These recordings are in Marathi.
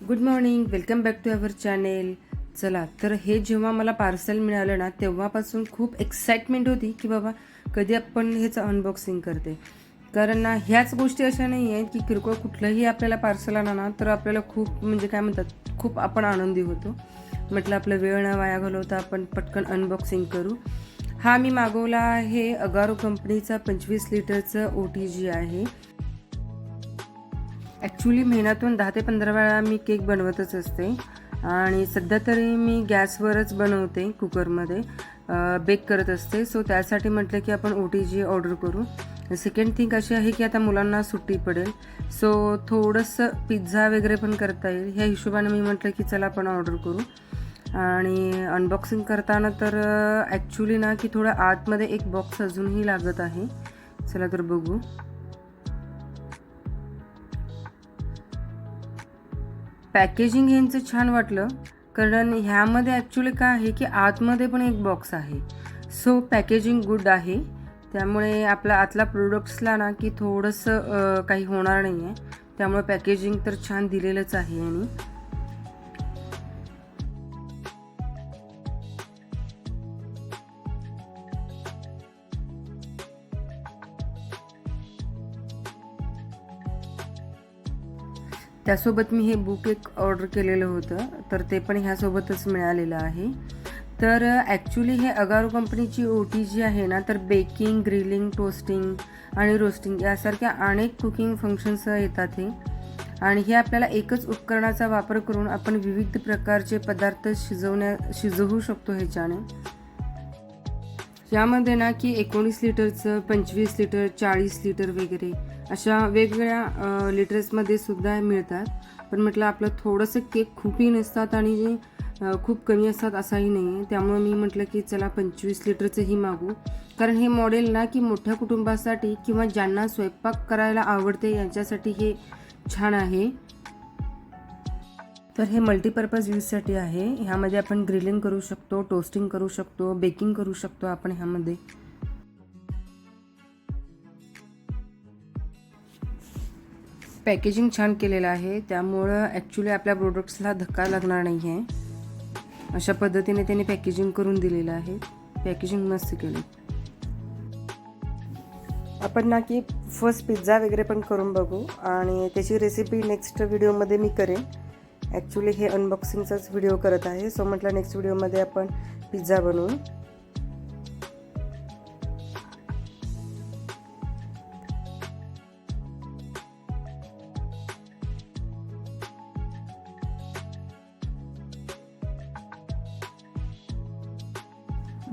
Good morning, welcome back to our channel. चला तर हे जेव्हा मला पार्सल मिळालं ना तेव्हापासून खूप एक्साइटमेंट होती की बाबा कधी आपण ह्याचं अनबॉक्सिंग करते. कारण ना ह्याच गोष्टी अशा नाही आहेत की किरकोळ कुठलंही आपल्याला पार्सल आणा ना तर आपल्याला खूप म्हणजे काय म्हणतात खूप आपण आनंदी होतो. म्हटलं आपलं वेळ न वाया घालवता आपण पटकन अनबॉक्सिंग करू. हा मी मागवला आहे अगारो कंपनीचा 25 लिटरचं OTG आहे. ॲक्च्युली महिन्यातून 10 ते 15 वेळा मी केक बनवतच असते आणि सध्या तरी मी गॅसवरच बनवते, कुकरमध्ये बेक करत असते. सो त्यासाठी म्हटलं की आपण OTG ऑर्डर करू. सेकंड थिंग अशी आहे की आता मुलांना सुट्टी पडेल, सो थोडंसं पिझ्झा वगैरे पण करता येईल. ह्या हिशोबाने मी म्हटलं की चला आपण ऑर्डर करू. आणि अनबॉक्सिंग करताना तर ॲक्च्युली ना की थोडं आतमध्ये एक बॉक्स अजूनही लागत आहे. चला तर बघू. पॅकेजिंग ह्यांचं छान वाटलं, कारण ह्यामध्ये ॲक्च्युली काय आहे की आतमध्ये पण एक बॉक्स आहे. सो पॅकेजिंग गुड आहे, त्यामुळे आपला आतला प्रोडक्ट्सला ना की थोडंसं काही होणार नाही आहे. त्यामुळे पॅकेजिंग तर छान दिलेलंच आहे. आणि त्यासोबत मी हे बुक एक ऑर्डर केलेलं होतं, तर ते पण ह्यासोबतच मिळालेलं आहे. तर ॲक्च्युली हे अगारो कंपनीची OTG आहे ना, तर बेकिंग, ग्रिलिंग, टोस्टिंग आणि रोस्टिंग यासारख्या अनेक कुकिंग फंक्शन्स येतात हे. आणि हे आपल्याला एकच उपकरणाचा वापर करून आपण विविध प्रकारचे पदार्थ शिजवू शकतो ह्याच्याने. यामध्ये ना की 19 लिटरचं, 25 लिटर, 40 लिटर वगैरे अशा वेगवेगळ्या लिटर्समध्ये सुद्धा मिळतात. पण म्हटलं आपलं थोडंसं केक खूपही नसतात आणि खूप कमी असतात असाही नाही आहे. त्यामुळे मी म्हटलं की चला 25 लिटरचंही मागू, कारण हे मॉडेल ना की मोठ्या कुटुंबासाठी किंवा ज्यांना स्वयंपाक करायला आवडते यांच्यासाठी हे छान आहे. तर हे मल्टीपर्पज यूजसाठी आहे. ह्यामध्ये आपण ग्रिलिंग करू शकतो, टोस्टिंग करू शकतो, बेकिंग करू शकतो आपण ह्यामध्ये. पॅकेजिंग छान केलेलं आहे, त्यामुळं ॲक्च्युली आपल्या प्रोडक्ट्सला धक्का लागणार नाही आहे. अशा पद्धतीने त्यांनी पॅकेजिंग करून दिलेलं आहे. पॅकेजिंग मस्त केलं. आपण ना की फर्स्ट पिझ्झा वगैरे पण करून बघू आणि त्याची रेसिपी नेक्स्ट व्हिडिओमध्ये मी करेन. ॲक्च्युली हे अनबॉक्सिंगचाच व्हिडिओ करत आहे, सो म्हटलं नेक्स्ट व्हिडिओमध्ये आपण पिझ्झा बनवू.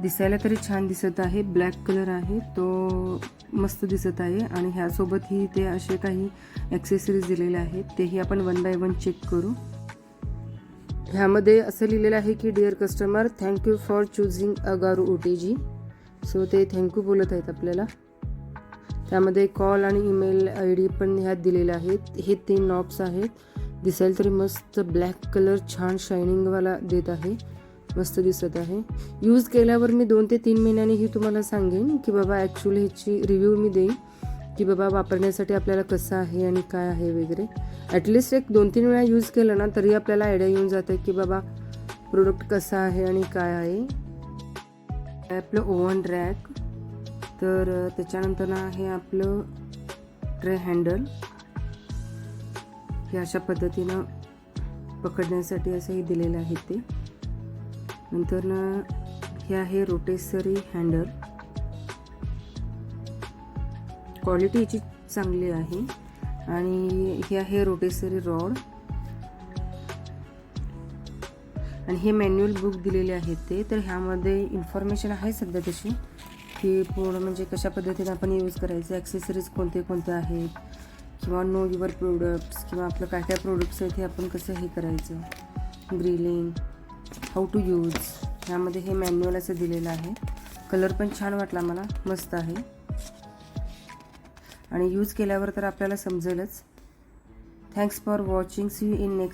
दिसायला तरी छान दिसत आहे. ब्लॅक कलर आहे, तो मस्त दिसत आहे. आणि ह्यासोबतही ते असे काही ॲक्सेसरीज दिलेले आहेत, तेही आपण 1 बाय 1 चेक करू. ह्यामध्ये असं लिहिलेलं आहे की dear customer, thank you for choosing Agaro OTG. So ते थँक्यू बोलत आहेत आपल्याला. त्यामध्ये कॉल आणि ईमेल ID पण ह्यात दिलेले आहेत. हे 3 नॉब्स आहेत. दिसायला तरी मस्त ब्लॅक कलर छान शायनिंगवाला देत आहे, मस्त दिसत आहे. यूज केल्यावर मी 2 ते 3 महिन्यांनीही तुम्हाला सांगेन की बाबा ॲक्च्युली ह्याची रिव्ह्यू मी देईन की बाबा वापरण्यासाठी आपल्याला कसं आहे आणि काय आहे वगैरे. ॲटलिस्ट एक 2-3 वेळा यूज केलं ना तरी आपल्याला आयडिया येऊन जाते की बाबा प्रोडक्ट कसा आहे आणि काय आहे. आपलं ओव्हन रॅक, तर त्याच्यानंतर ना हे आपलं ट्रे हँडल, हे अशा पद्धतीनं पकडण्यासाठी असंही दिलेलं आहे ते. नंतर ना हे आहे रोटेसरी हँडल, क्वालिटी याची चांगली आहे. आणि हे आहे रोटेसरी रॉड. आणि हे मॅन्युअल बुक दिलेले आहेत ते. तर ह्यामध्ये इन्फॉर्मेशन आहे सध्या तशी की पूर्ण म्हणजे कशा पद्धतीने आपण यूज करायचं, ॲक्सेसरीज कोणते कोणते आहेत, किंवा नो युअर प्रोडक्ट्स, किंवा आपलं काय काय प्रोडक्ट्स आहेत हे आपण कसं हे करायचं, ग्रिलिंग, हाऊ टू यूज. ह्यामध्ये हे मॅन्युअल असं दिलेलं आहे. कलर पण छान वाटला मला, मस्त आहे. आणि यूज केल्यावर तर आपल्याला समजेलच. Thanks for watching. See you in next